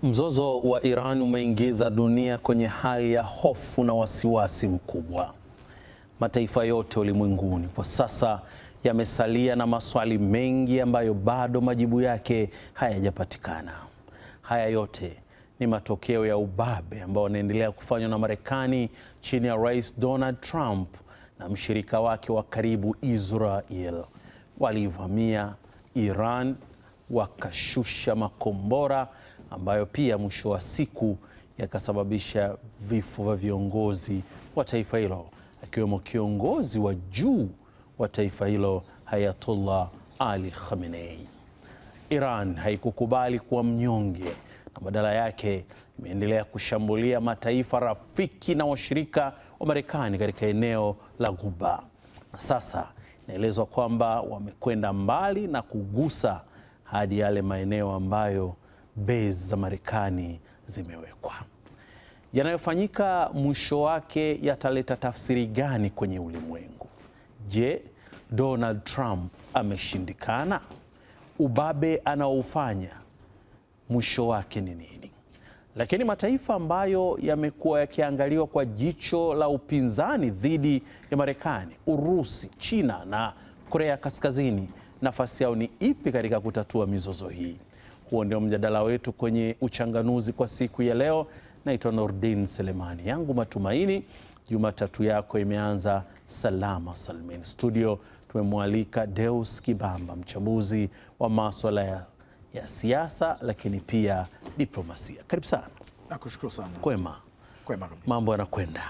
Mzozo wa Iran umeingiza dunia kwenye hali ya hofu na wasiwasi mkubwa. Mataifa yote ulimwenguni kwa sasa yamesalia na maswali mengi ambayo bado majibu yake hayajapatikana. Haya yote ni matokeo ya ubabe ambao unaendelea kufanywa na Marekani chini ya Rais Donald Trump na mshirika wake wa karibu Israel. Walivamia Iran, wakashusha makombora ambayo pia mwisho wa siku yakasababisha vifo vya viongozi wa taifa hilo, akiwemo kiongozi wa juu wa taifa hilo Ayatollah Ali Khamenei. Iran haikukubali kuwa mnyonge na badala yake imeendelea kushambulia mataifa rafiki na washirika wa Marekani katika eneo la Ghuba. Na sasa inaelezwa kwamba wamekwenda mbali na kugusa hadi yale maeneo ambayo base za Marekani zimewekwa. Yanayofanyika mwisho wake yataleta tafsiri gani kwenye ulimwengu? Je, Donald Trump ameshindikana? Ubabe anaoufanya mwisho wake ni nini? Lakini mataifa ambayo yamekuwa yakiangaliwa kwa jicho la upinzani dhidi ya Marekani, Urusi, China na Korea Kaskazini, nafasi yao ni ipi katika kutatua mizozo hii? Huo ndio mjadala wetu kwenye Uchanganuzi kwa siku ya leo. Naitwa Nordin Selemani. Yangu matumaini Jumatatu yako imeanza salama salmin. Studio tumemwalika Deus Kibamba, mchambuzi wa masuala ya siasa lakini pia diplomasia. Karibu sana. Nakushukuru sana. Kwema? Kwema kabisa. Mambo yanakwenda?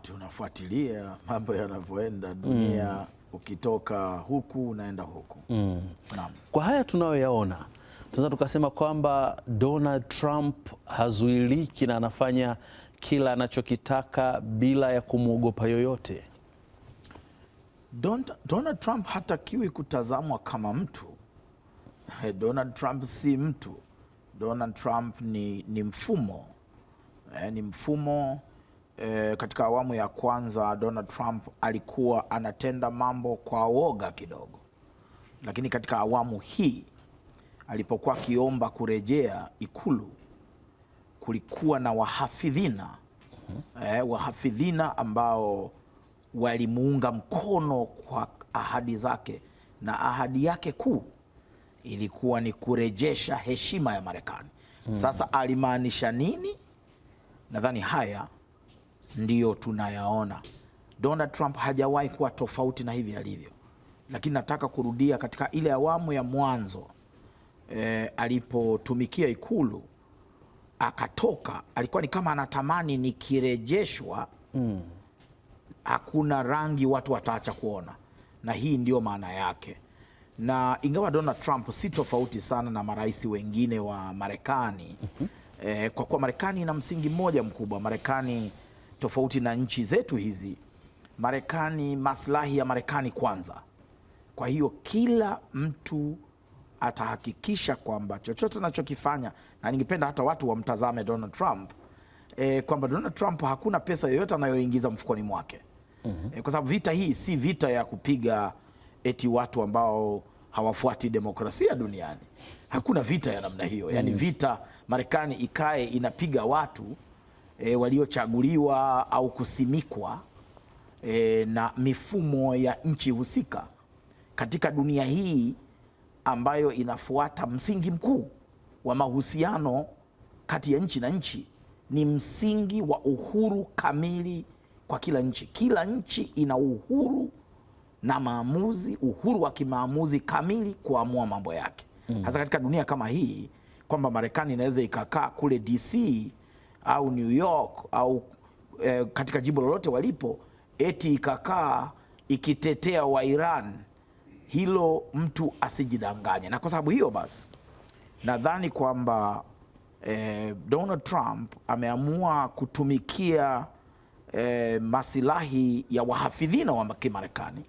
Tunafuatilia mambo yanavyoenda dunia. Ukitoka huku unaenda huku. Naam. Kwa haya tunayoyaona, tunaweza tukasema kwamba Donald Trump hazuiliki na anafanya kila anachokitaka bila ya kumwogopa yoyote. Donald Trump hatakiwi kutazamwa kama mtu. Donald Trump si mtu. Donald Trump ni mfumo. Ni mfumo. Katika awamu ya kwanza Donald Trump alikuwa anatenda mambo kwa woga kidogo, lakini katika awamu hii alipokuwa akiomba kurejea Ikulu, kulikuwa na wahafidhina wahafidhina ambao walimuunga mkono kwa ahadi zake, na ahadi yake kuu ilikuwa ni kurejesha heshima ya Marekani. Sasa alimaanisha nini? Nadhani haya ndiyo tunayaona. Donald Trump hajawahi kuwa tofauti na hivi alivyo, lakini nataka kurudia katika ile awamu ya mwanzo alipotumikia Ikulu akatoka, alikuwa ni kama anatamani nikirejeshwa hakuna rangi watu wataacha kuona, na hii ndio maana yake. Na ingawa Donald Trump si tofauti sana na marais wengine wa Marekani, kwa kuwa Marekani ina msingi mmoja mkubwa. Marekani tofauti na nchi zetu hizi, Marekani, maslahi ya Marekani kwanza. Kwa hiyo kila mtu atahakikisha kwamba chochote anachokifanya, na ningependa hata watu wamtazame Donald Trump, kwamba Donald Trump hakuna pesa yoyote anayoingiza mfukoni mwake. Kwa sababu vita hii si vita ya kupiga eti watu ambao hawafuati demokrasia duniani. Hakuna vita ya namna hiyo. Yani vita Marekani ikae inapiga watu waliochaguliwa au kusimikwa na mifumo ya nchi husika katika dunia hii ambayo inafuata msingi mkuu wa mahusiano kati ya nchi na nchi, ni msingi wa uhuru kamili kwa kila nchi. Kila nchi ina uhuru na maamuzi, uhuru wa kimaamuzi kamili kuamua mambo yake. Hasa katika dunia kama hii, kwamba Marekani inaweza ikakaa kule DC au New York au katika jimbo lolote walipo, eti ikakaa ikitetea wa Iran, hilo mtu asijidanganye. Na kwa sababu hiyo basi nadhani kwamba Donald Trump ameamua kutumikia masilahi ya wahafidhina wa Kimarekani,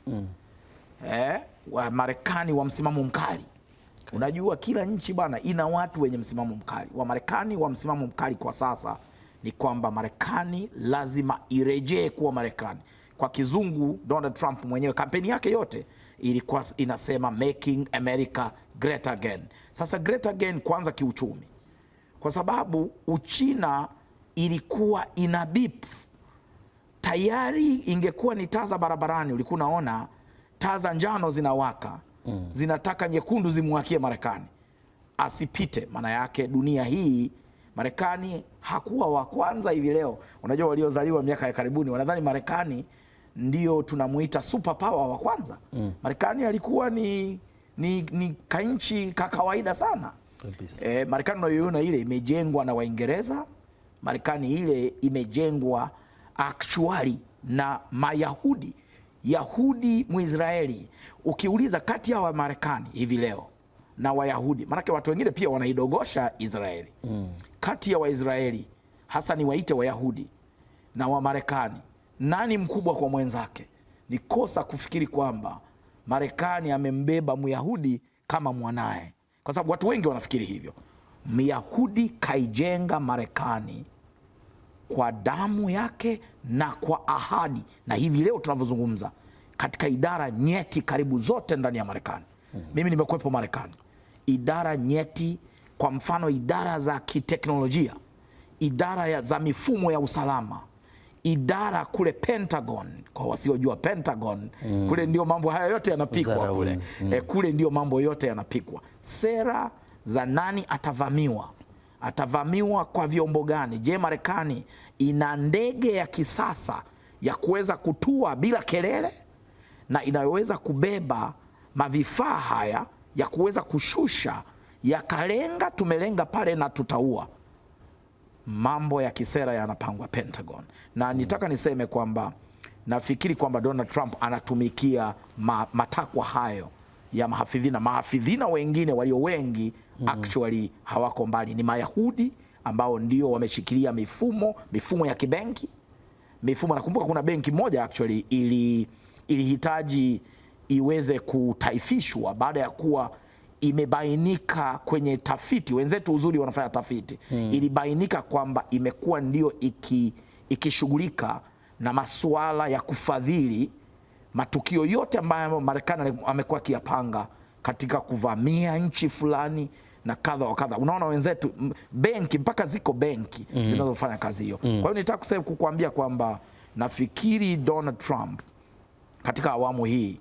wa Marekani wa msimamo mkali. Unajua kila nchi bwana ina watu wenye msimamo mkali. Wa Marekani wa msimamo mkali kwa sasa ni kwamba Marekani lazima irejee kuwa Marekani. Kwa kizungu, Donald Trump mwenyewe kampeni yake yote ilikuwa inasema Making America Great Again. Sasa great again kwanza kiuchumi. kwa sababu Uchina ilikuwa ina bip tayari. Ingekuwa ni taa za barabarani, ulikuwa unaona taa za njano zinawaka, zinataka nyekundu zimwakie Marekani asipite. Maana yake dunia hii, Marekani hakuwa wa kwanza hivi leo. Unajua waliozaliwa miaka ya karibuni wanadhani Marekani ndio tunamuita super power wa kwanza. Marekani alikuwa ni kanchi ka kawaida sana. Marekani unayoiona ile imejengwa na Waingereza. Marekani ile imejengwa actually na Mayahudi, Yahudi Mwisraeli. Ukiuliza kati ya Wamarekani hivi leo na Wayahudi, maanake watu wengine pia wanaidogosha Israeli, kati ya Waisraeli hasa ni waite Wayahudi na Wamarekani, nani mkubwa kwa mwenzake? Ni kosa kufikiri kwamba Marekani amembeba Myahudi kama mwanaye, kwa sababu watu wengi wanafikiri hivyo. Myahudi kaijenga Marekani kwa damu yake na kwa ahadi, na hivi leo tunavyozungumza katika idara nyeti karibu zote ndani ya Marekani. Mimi nimekuwepo Marekani, idara nyeti, kwa mfano idara za kiteknolojia, idara za mifumo ya usalama, idara kule Pentagon. Kwa wasiojua Pentagon, kule ndio mambo haya yote yanapikwa kule. Kule ndio mambo yote yanapikwa. Sera za nani atavamiwa kwa vyombo gani? Je, Marekani ina ndege ya kisasa ya kuweza kutua bila kelele na inayoweza kubeba mavifaa haya ya kuweza kushusha yakalenga, tumelenga pale na tutaua? Mambo ya kisera yanapangwa Pentagon. Na nitaka niseme kwamba nafikiri kwamba Donald Trump anatumikia matakwa hayo ya mahafidhina wengine walio wengi actually hawako mbali, ni Mayahudi ambao ndio wameshikilia mifumo ya kibenki. Nakumbuka kuna benki moja actually ilihitaji iweze kutaifishwa baada ya kuwa imebainika kwenye tafiti, wenzetu uzuri wanafanya tafiti, ilibainika kwamba imekuwa ndio ikishughulika na masuala ya kufadhili matukio yote ambayo Marekani amekuwa akiyapanga katika kuvamia nchi fulani na kadha wa kadha. Unaona wenzetu benki, mpaka ziko benki zinazofanya kazi hiyo. Kwa hiyo nitaka kukuambia kwamba nafikiri Donald Trump katika awamu hii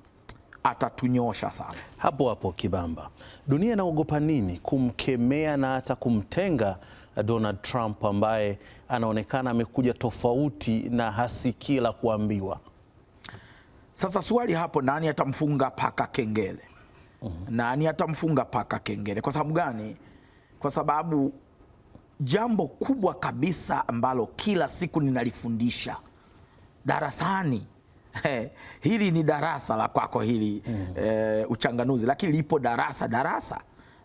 atatunyosha sana. Hapo Kibamba, dunia inaogopa nini kumkemea na hata kumtenga Donald Trump ambaye anaonekana amekuja tofauti na hasikii la kuambiwa? Sasa swali hapo, nani atamfunga paka kengele? Nani atamfunga paka kengele? Kwa sababu gani? Kwa sababu jambo kubwa kabisa ambalo kila siku ninalifundisha darasani, hili ni darasa la kwako hili, uchanganuzi, lakini lipo darasa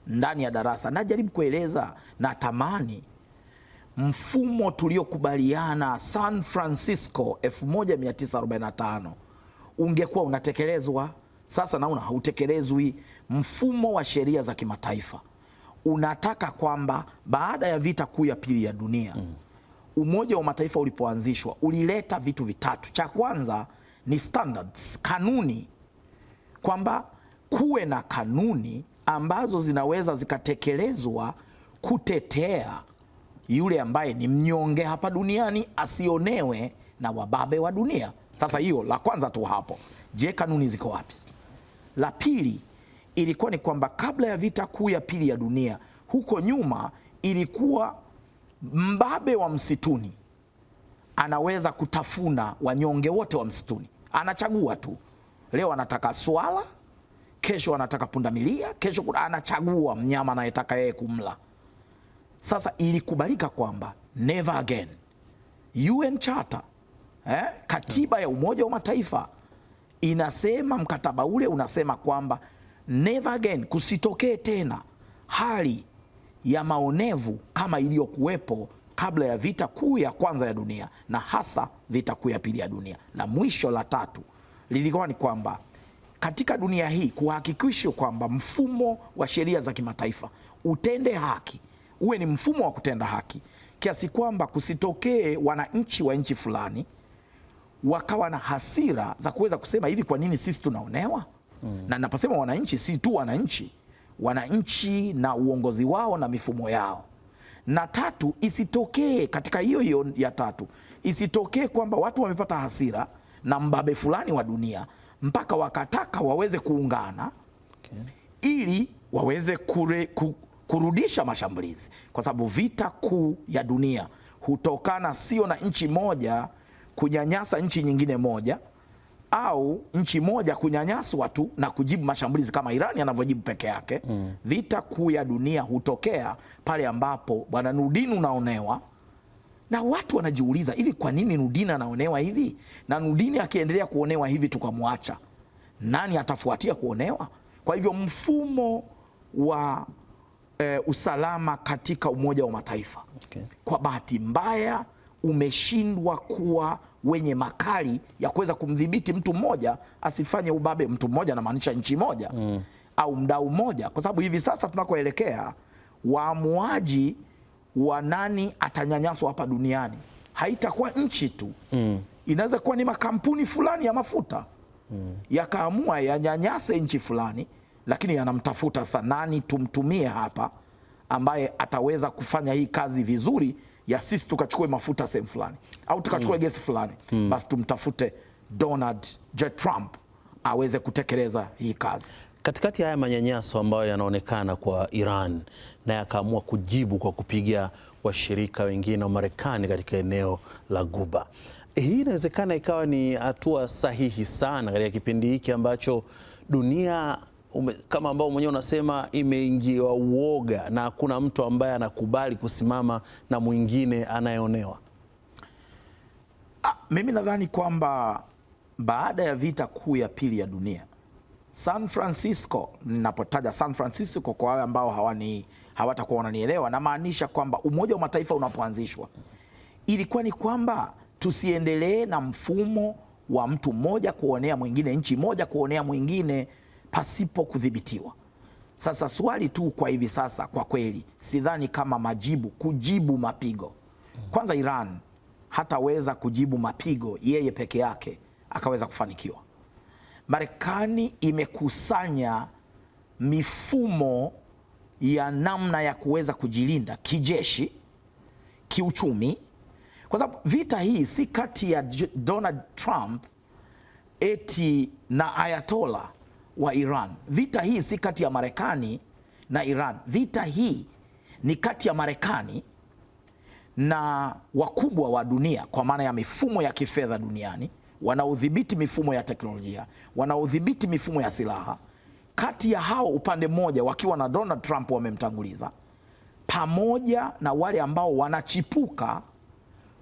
ndani ya darasa. Najaribu kueleza, na tamani mfumo tuliokubaliana San Francisco 1945 ungekuwa unatekelezwa. Sasa naona hautekelezwi. Mfumo wa sheria za kimataifa unataka kwamba baada ya vita kuu ya pili ya dunia, Umoja wa Mataifa ulipoanzishwa ulileta vitu vitatu. Cha kwanza ni standards, kanuni, kwamba kuwe na kanuni ambazo zinaweza zikatekelezwa kutetea yule ambaye ni mnyonge hapa duniani asionewe na wababe wa dunia. Sasa hiyo la kwanza tu hapo. Je, kanuni ziko wapi? La pili ilikuwa ni kwamba kabla ya vita kuu ya pili ya dunia, huko nyuma ilikuwa mbabe wa msituni anaweza kutafuna wanyonge wote wa msituni. Anachagua tu, leo anataka swala, kesho anataka pundamilia, kesho anachagua mnyama anayetaka yeye kumla. Sasa ilikubalika kwamba never again. UN Charter, katiba ya Umoja wa Mataifa inasema, mkataba ule unasema kwamba never again, kusitokee tena hali ya maonevu kama iliyokuwepo kabla ya vita kuu ya kwanza ya dunia na hasa vita kuu ya pili ya dunia. La mwisho, la tatu, lilikuwa ni kwamba katika dunia hii kuhakikisha kwamba mfumo wa sheria za kimataifa utende haki, uwe ni mfumo wa kutenda haki, kiasi kwamba kusitokee wananchi wa nchi fulani wakawa na hasira za kuweza kusema hivi, kwa nini sisi tunaonewa? Na naposema wananchi, si tu wananchi na uongozi wao na mifumo yao, Na tatu, isitokee katika hiyo hiyo ya tatu, isitokee kwamba watu wamepata hasira na mbabe fulani wa dunia mpaka wakataka waweze kuungana, ili waweze kurudisha mashambulizi, kwa sababu vita kuu ya dunia hutokana sio na nchi moja kunyanyasa nchi nyingine moja, au nchi moja kunyanyaswa tu na kujibu mashambulizi kama Irani anavyojibu peke yake. Vita kuu ya dunia hutokea pale ambapo bwana Nurdin unaonewa, na watu wanajiuliza, hivi kwa nini Nurdin anaonewa hivi? Na Nurdin akiendelea kuonewa hivi tukamwacha, nani atafuatia kuonewa? Kwa hivyo mfumo wa usalama katika Umoja wa Mataifa, kwa bahati mbaya umeshindwa kuwa wenye makali ya kuweza kumdhibiti mtu mmoja asifanye ubabe. Mtu mmoja anamaanisha nchi moja au mdau mmoja, kwa sababu hivi sasa tunakoelekea, waamuaji wa nani atanyanyaswa hapa duniani haitakuwa nchi tu, inaweza kuwa ni makampuni fulani ya mafuta yakaamua yanyanyase nchi fulani, lakini yanamtafuta sasa nani tumtumie hapa ambaye ataweza kufanya hii kazi vizuri ya sisi tukachukue mafuta sehemu fulani au tukachukue gesi fulani. Basi tumtafute Donald J. Trump aweze kutekeleza hii kazi. Katikati haya manyanyaso ambayo yanaonekana kwa Iran, na yakaamua kujibu kwa kupiga washirika wengine wa Marekani katika eneo la Ghuba, hii inawezekana ikawa ni hatua sahihi sana katika kipindi hiki ambacho dunia kama ambao mwenyewe unasema imeingiwa uoga na hakuna mtu ambaye anakubali kusimama na mwingine anayeonewa. Mimi nadhani kwamba baada ya vita kuu ya pili ya dunia, San Francisco, ninapotaja San Francisco kwa wale ambao hawatakuwa wananielewa, na maanisha kwamba Umoja wa Mataifa unapoanzishwa ilikuwa ni kwamba tusiendelee na mfumo wa mtu mmoja kuonea mwingine, nchi moja kuonea mwingine pasipo kudhibitiwa. Sasa swali tu kwa hivi sasa, kwa kweli sidhani kama kujibu mapigo. Kwanza Iran hataweza kujibu mapigo yeye peke yake akaweza kufanikiwa. Marekani imekusanya mifumo ya namna ya kuweza kujilinda kijeshi, kiuchumi, kwa sababu vita hii si kati ya Donald Trump eti na Ayatollah wa Iran. Vita hii si kati ya Marekani na Iran. Vita hii ni kati ya Marekani na wakubwa wa dunia, kwa maana ya mifumo ya kifedha duniani, wanaodhibiti mifumo ya teknolojia, wanaodhibiti mifumo ya silaha. Kati ya hao upande mmoja wakiwa na Donald Trump wamemtanguliza, pamoja na wale ambao wanachipuka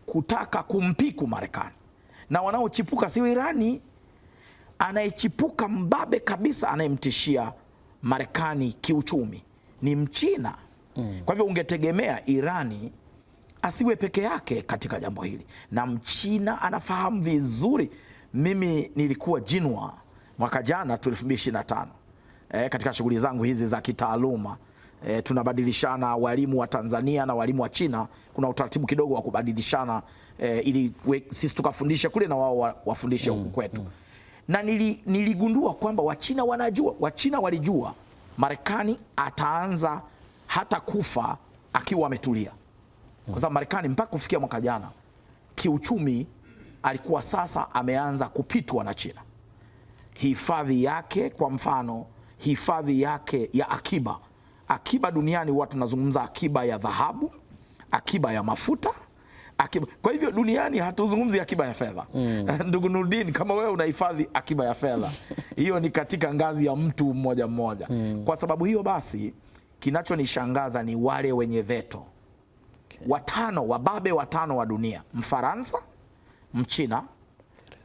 kutaka kumpiku Marekani. Na wanaochipuka sio Irani, anayechipuka mbabe kabisa anayemtishia Marekani kiuchumi ni Mchina. Kwa hivyo ungetegemea Irani asiwe peke yake katika jambo hili, na Mchina anafahamu vizuri. Mimi nilikuwa Jinwa mwaka jana 2025 katika shughuli zangu hizi za kitaaluma. Tunabadilishana walimu wa Tanzania na walimu wa China, kuna utaratibu kidogo wa kubadilishana ili sisi tukafundishe kule na wao wafundishe huku kwetu. Na niligundua kwamba Wachina wanajua, Wachina walijua Marekani ataanza hata kufa akiwa ametulia, kwa sababu Marekani mpaka kufikia mwaka jana kiuchumi alikuwa sasa ameanza kupitwa na China. Hifadhi yake, kwa mfano, hifadhi yake ya akiba duniani, watu tunazungumza akiba ya dhahabu, akiba ya mafuta, akiba. Kwa hivyo duniani hatuzungumzi akiba ya fedha. Ndugu Nurdin, kama wewe unahifadhi akiba ya fedha, hiyo ni katika ngazi ya mtu mmoja mmoja. Kwa sababu hiyo basi, kinachonishangaza ni wale wenye veto wababe watano wa dunia: Mfaransa, Mchina,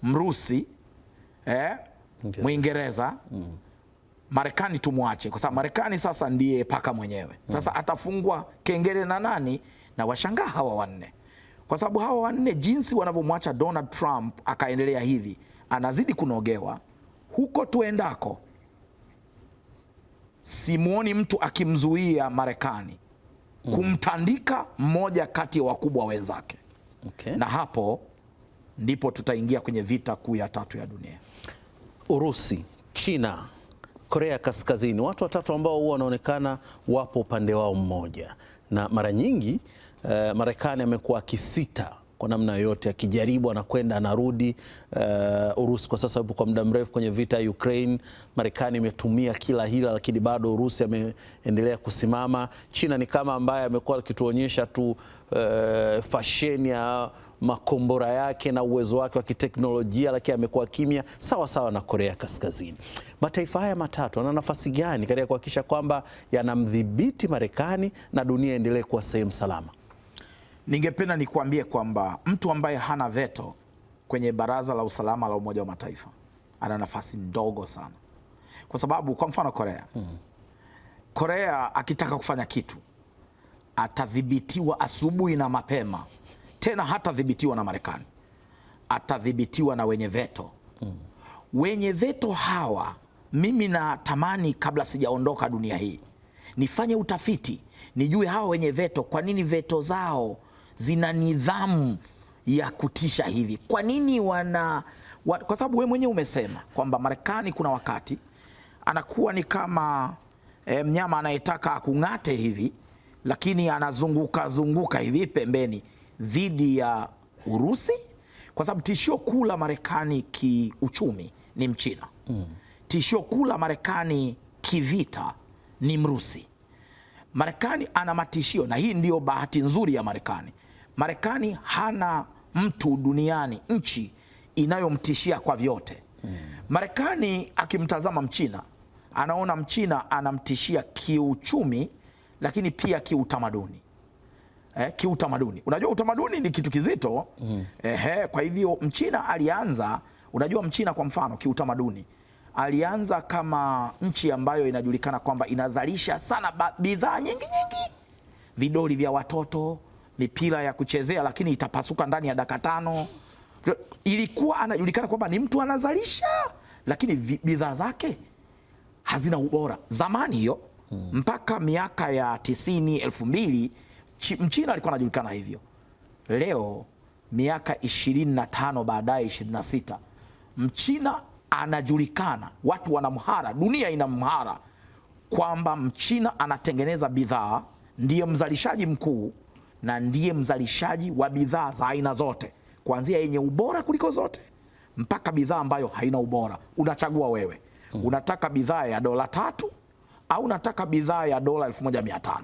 Mrusi, Mwingereza, Marekani tumwache, kwa sababu Marekani sasa ndiye paka mwenyewe. Sasa atafungwa kengele na nani? Na washangaa hawa wanne, kwa sababu hawa wanne jinsi wanavyomwacha Donald Trump akaendelea hivi, anazidi kunogewa huko tuendako. Simuoni mtu akimzuia Marekani kumtandika mmoja kati ya wakubwa wenzake. Na hapo ndipo tutaingia kwenye vita kuu ya tatu ya dunia. Urusi, China, Korea Kaskazini, watu watatu ambao huwa wanaonekana wapo upande wao mmoja, na mara nyingi Marekani amekuwa akisita kwa namna yoyote, akijaribu anakwenda anarudi. Urusi kwa sasa yupo kwa muda mrefu kwenye vita ya Ukraine. Marekani imetumia kila hila, lakini bado Urusi ameendelea kusimama. China ni kama ambaye amekuwa akituonyesha tu fasheni ya makombora yake na uwezo wake wa kiteknolojia, lakini amekuwa kimya, sawa sawa na Korea Kaskazini. Mataifa haya matatu yana nafasi gani katika kuhakikisha kwamba yanamdhibiti Marekani na dunia endelee kuwa sehemu salama? Ningependa nikuambie kwamba mtu ambaye hana veto kwenye Baraza la Usalama la Umoja wa Mataifa ana nafasi ndogo sana, kwa sababu kwa mfano Korea akitaka kufanya kitu atadhibitiwa asubuhi na mapema. Tena hatadhibitiwa na Marekani, atadhibitiwa na wenye veto. Wenye veto hawa, mimi natamani kabla sijaondoka dunia hii nifanye utafiti, nijue hawa wenye veto, kwa nini veto zao zina nidhamu ya kutisha hivi? Kwa nini kwa sababu wewe mwenyewe umesema kwamba Marekani kuna wakati anakuwa ni kama mnyama anayetaka akung'ate hivi, lakini anazunguka hivi pembeni dhidi ya Urusi, kwa sababu tishio kuu la Marekani kiuchumi ni Mchina. Tishio kuu la Marekani kivita ni Mrusi. Marekani ana matishio, na hii ndio bahati nzuri ya Marekani. Marekani hana mtu duniani, nchi inayomtishia kwa vyote. Marekani akimtazama Mchina, anaona Mchina anamtishia kiuchumi, lakini pia kiutamaduni. Kiutamaduni, unajua utamaduni ni kitu kizito. Kwa hivyo Mchina alianza, unajua Mchina kwa mfano kiutamaduni alianza kama nchi ambayo inajulikana kwamba inazalisha sana bidhaa nyingi, vidoli vya watoto, mipira ya kuchezea lakini itapasuka ndani ya dakika 5. Ilikuwa anajulikana kwamba ni mtu anazalisha, lakini bidhaa zake hazina ubora zamani hiyo. Mpaka miaka ya 90, 2000 Mchina alikuwa anajulikana hivyo. Leo miaka 25 baadaye, 26, Mchina anajulikana, watu wanamhara, dunia inamhara kwamba Mchina anatengeneza bidhaa, ndiye mzalishaji mkuu na ndiye mzalishaji wa bidhaa za aina zote, kuanzia yenye ubora kuliko zote mpaka bidhaa ambayo haina ubora. Unachagua wewe, unataka bidhaa ya $3 au unataka bidhaa ya $1500.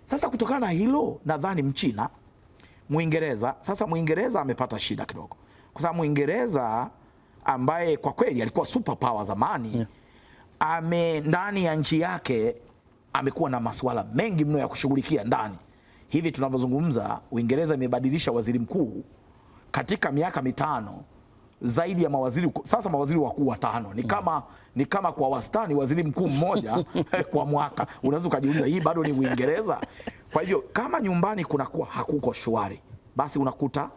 Sasa kutokana na hilo, nadhani Mchina, Muingereza, sasa Muingereza amepata shida kidogo, kwa sababu Muingereza ambaye kwa kweli alikuwa super power zamani, ndani ya nchi yake amekuwa na masuala mengi mno ya kushughulikia ndani. Hivi tunavyozungumza, Uingereza imebadilisha waziri mkuu katika miaka 5 zaidi ya mawaziri. Sasa mawaziri wakuu 5 ni kama kwa wastani waziri mkuu mmoja kwa mwaka. Unaweza ukajiuliza hii bado ni Uingereza? Kwa hivyo kama nyumbani kunakuwa hakuko shwari, basi unakuta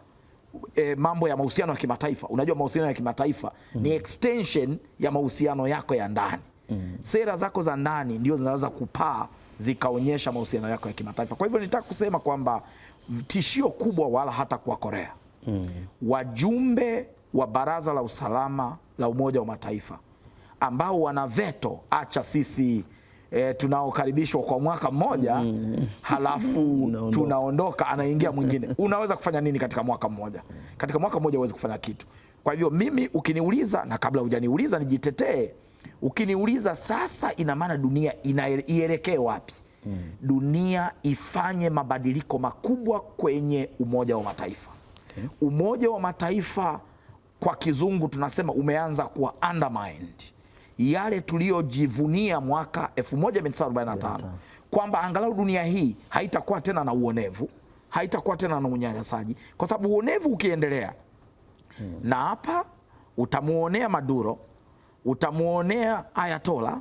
mambo ya mahusiano ya kimataifa. Unajua mahusiano ya kimataifa ni extension ya mahusiano yako ya ndani. Sera zako za ndani ndio zinaweza kupaa zikaonyesha mahusiano yako ya kimataifa. Kwa hivyo nitaka kusema kwamba tishio kubwa wala hata kwa Korea, wajumbe wa Baraza la Usalama la Umoja wa Mataifa ambao wana veto, acha sisi tunaokaribishwa kwa mwaka mmoja halafu tunaondoka, anaingia mwingine. Unaweza kufanya nini katika mwaka mmoja? Katika mwaka mmoja huwezi kufanya kitu. Kwa hivyo mimi ukiniuliza, na kabla hujaniuliza nijitetee, ukiniuliza sasa ina maana dunia ielekee wapi? Dunia ifanye mabadiliko makubwa kwenye Umoja wa Mataifa. Umoja wa Mataifa kwa kizungu tunasema umeanza kuwa undermined. Yale tuliyojivunia mwaka 1945 kwamba angalau dunia hii haitakuwa tena na uonevu, haitakuwa tena na unyanyasaji, kwa sababu uonevu ukiendelea, na hapa utamuonea Maduro, utamuonea Ayatola,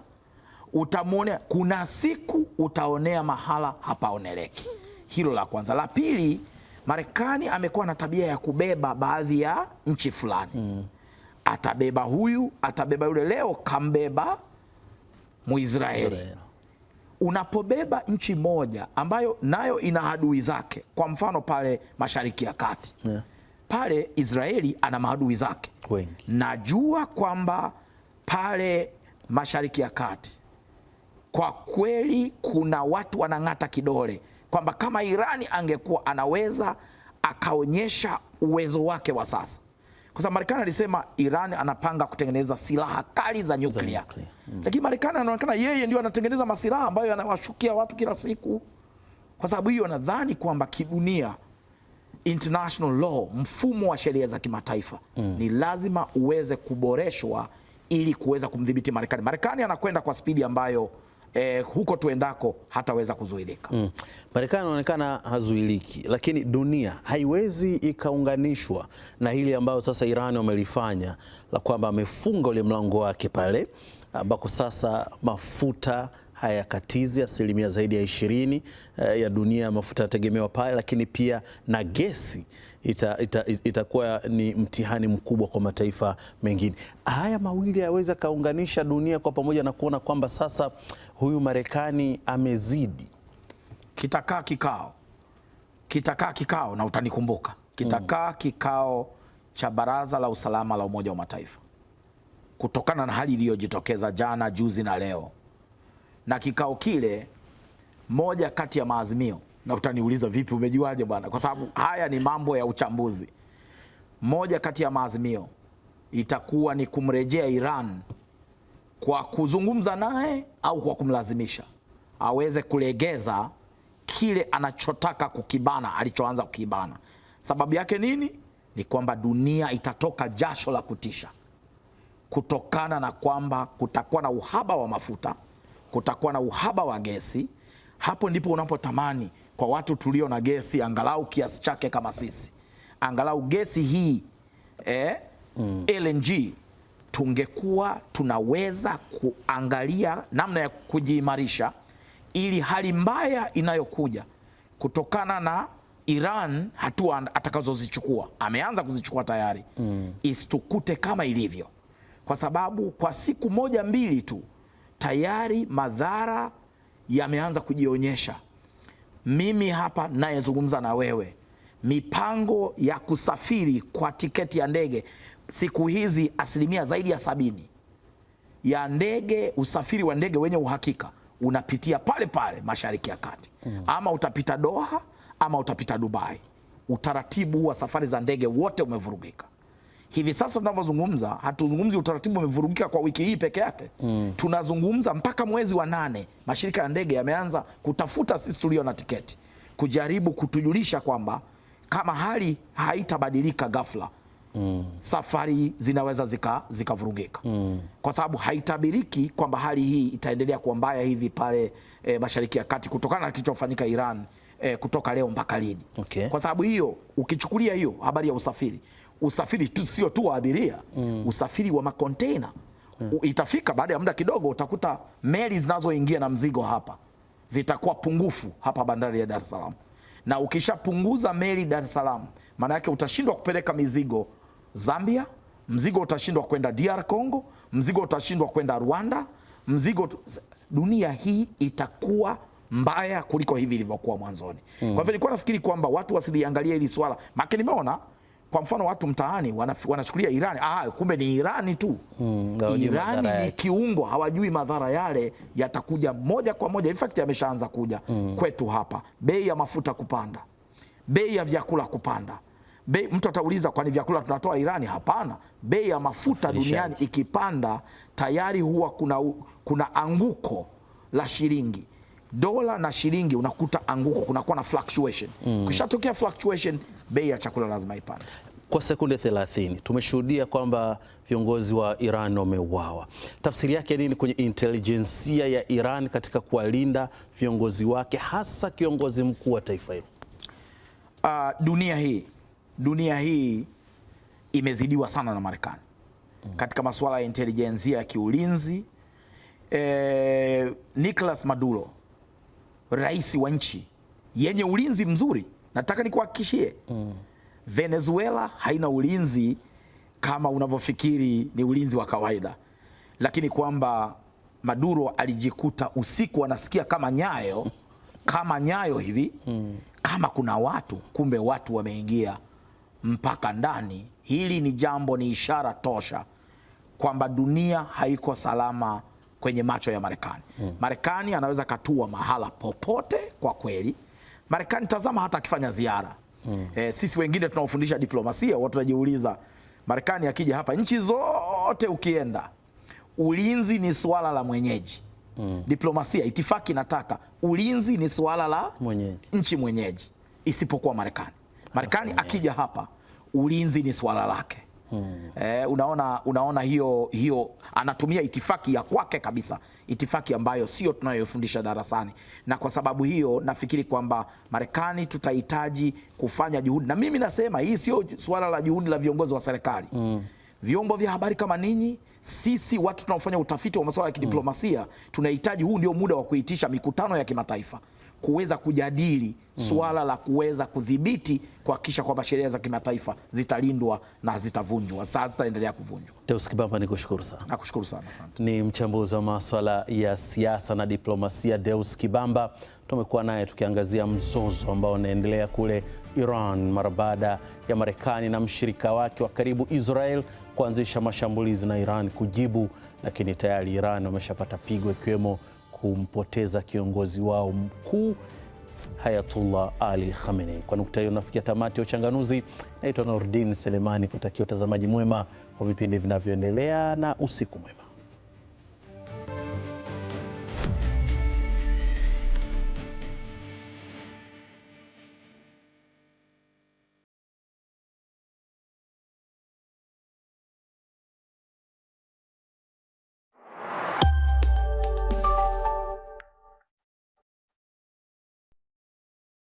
utamuonea, kuna siku utaonea mahala hapaoneleki. Hilo la kwanza. La pili, Marekani amekuwa na tabia ya kubeba baadhi ya nchi fulani. Atabeba huyu, atabeba yule. Leo kambeba Muisraeli. Unapobeba nchi moja ambayo nayo ina adui zake, kwa mfano pale Mashariki ya Kati, pale Israeli ana maadui zake wengi. Najua kwamba pale Mashariki ya Kati kwa kweli kuna watu wanang'ata kidole kwamba kama Irani angekuwa anaweza akaonyesha uwezo wake wa sasa, kwa sababu Marekani alisema Iran anapanga kutengeneza silaha kali za nyuklia. Lakini Marekani anaonekana yeye ndio anatengeneza masilaha ambayo yanawashukia watu kila siku. Kwa sababu hiyo nadhani kwamba kidunia, international law, mfumo wa sheria za kimataifa ni lazima uweze kuboreshwa ili kuweza kumdhibiti Marekani. Marekani anakwenda kwa spidi ambayo huko tuendako hataweza kuzuilika. Marekani anaonekana hazuiliki, lakini dunia haiwezi ikaunganishwa na hili ambayo sasa Iran wamelifanya la kwamba amefunga ule mlango wake pale ambako sasa mafuta hayakatizi asilimia zaidi ya 20 ya dunia mafuta yategemewa pale, lakini pia na gesi itakuwa ni mtihani mkubwa kwa mataifa mengine. Haya mawili yaweza kaunganisha dunia kwa pamoja na kuona kwamba sasa huyu Marekani amezidi. Kitakaa kikao na utanikumbuka, kitakaa kikao cha Baraza la Usalama la Umoja wa Mataifa kutokana na hali iliyojitokeza jana, juzi na leo. Na kikao kile, moja kati ya maazimio, na utaniuliza vipi, umejuaje bwana? Kwa sababu haya ni mambo ya uchambuzi. Moja kati ya maazimio itakuwa ni kumrejea Iran kwa kuzungumza naye au kwa kumlazimisha aweze kulegeza kile anachotaka kukibana, alichoanza kukibana. Sababu yake nini? Ni kwamba dunia itatoka jasho la kutisha kutokana na kwamba kutakuwa na uhaba wa mafuta, kutakuwa na uhaba wa gesi. Hapo ndipo unapotamani kwa watu tulio na gesi angalau kiasi chake kama sisi, angalau gesi hii LNG, tungekuwa tunaweza kuangalia namna ya kujiimarisha ili hali mbaya inayokuja kutokana na Iran, hatua atakazozichukua, ameanza kuzichukua tayari, isitukute kama ilivyo, kwa sababu kwa siku moja mbili tu tayari madhara yameanza kujionyesha. Mimi hapa nayezungumza na wewe, mipango ya kusafiri kwa tiketi ya ndege siku hizi, asilimia zaidi ya 70 ya ndege, usafiri wa ndege wenye uhakika unapitia pale pale Mashariki ya Kati. Ama utapita Doha ama utapita Dubai. Utaratibu wa safari za ndege wote umevurugika. Hivi sasa tunavyozungumza, hatuzungumzi utaratibu umevurugika kwa wiki hii peke yake. Tunazungumza mpaka mwezi wa 8 mashirika ya ndege yameanza kutafuta sisi tulio na tiketi, kujaribu kutujulisha kwamba kama hali haitabadilika ghafla, safari zinaweza zikavurugika. Kwa sababu haitabiriki kwamba hali hii itaendelea kuwa mbaya hivi pale Mashariki ya Kati kutokana na kilichofanyika Iran kutoka leo mpaka lini. Kwa sababu hiyo, ukichukulia hiyo habari ya usafiri tu, sio tu wa abiria, usafiri wa makontena itafika baada ya muda kidogo, utakuta meli zinazoingia na mzigo hapa zitakuwa pungufu hapa bandari ya Dar es Salaam. Na ukishapunguza meli Dar es Salaam, maana yake utashindwa kupeleka mizigo Zambia, mzigo utashindwa kwenda DR Congo, mzigo utashindwa kwenda Rwanda, dunia hii itakuwa mbaya kuliko hivi ilivyokuwa mwanzoni. Kwa hivyo nilikuwa nafikiri kwamba watu wasiliangalia hili swala, maana nimeona kwa mfano watu mtaani wanachukulia Irani, kumbe ni Irani tu. Irani ni kiungo, hawajui madhara yale yatakuja moja kwa moja. In fact yameshaanza kuja kwetu hapa. Bei ya mafuta kupanda, bei ya vyakula kupanda. Mtu atauliza kwani vyakula tunatoa Irani? Hapana. Bei ya mafuta duniani ikipanda tayari huwa kuna anguko la shilingi. Dola na shilingi unakuta anguko, kunakuwa na fluctuation. Kishatokea fluctuation, bei ya chakula lazima ipande. Kwa sekunde 30 tumeshuhudia kwamba viongozi wa Iran wameuawa. Tafsiri yake nini kwenye intelijensia ya Iran katika kuwalinda viongozi wake, hasa kiongozi mkuu wa taifa hilo? Dunia hii imezidiwa sana na Marekani katika masuala ya intelijensia ya kiulinzi. Nicolas Maduro, rais wa nchi yenye ulinzi mzuri, nataka nikuhakikishie, Venezuela haina ulinzi kama unavyofikiri ni ulinzi wa kawaida, lakini kwamba Maduro alijikuta usiku anasikia kama nyayo hivi, kama kuna watu, kumbe watu wameingia mpaka ndani. Hili ni jambo, ni ishara tosha kwamba dunia haiko salama kwenye macho ya Marekani. Marekani anaweza katua mahala popote kwa kweli, Marekani tazama hata akifanya ziara sisi wengine tunaofundisha diplomasia watu wanajiuliza, Marekani akija hapa, nchi zote ukienda, ulinzi ni swala la mwenyeji. Diplomasia, itifaki inataka ulinzi ni swala la nchi mwenyeji, isipokuwa Marekani. Marekani akija hapa, ulinzi ni swala lake. Unaona hiyo anatumia itifaki ya kwake kabisa, itifaki ambayo sio tunayofundisha darasani. Na kwa sababu hiyo nafikiri kwamba Marekani tutahitaji kufanya juhudi, na mimi nasema hii sio swala la juhudi la viongozi wa serikali, vyombo vya habari kama ninyi, sisi watu tunaofanya utafiti wa masuala ya kidiplomasia, tunahitaji, huu ndio muda wa kuitisha mikutano ya kimataifa kuweza kujadili suala la kuweza kudhibiti, kuhakikisha kwamba sheria za kimataifa zitalindwa na zitavunjwa, sasa zitaendelea kuvunjwa. Deus Kibamba, nikushukuru sana. Nakushukuru sana, asante. Ni mchambuzi wa masuala ya siasa na diplomasia Deus Kibamba. Tumekuwa naye tukiangazia mzozo ambao unaendelea kule Iran mara baada ya Marekani na mshirika wake wa karibu Israel kuanzisha mashambulizi na Iran kujibu, lakini tayari Iran wameshapata pigo, ikiwemo kumpoteza kiongozi wao mkuu Ayatollah Ali Khamenei. Kwa nukta hiyo nafikia tamati ya uchanganuzi. Naitwa Nurdin Selemani, kutakia utazamaji mwema wa vipindi vinavyoendelea na usiku mwema.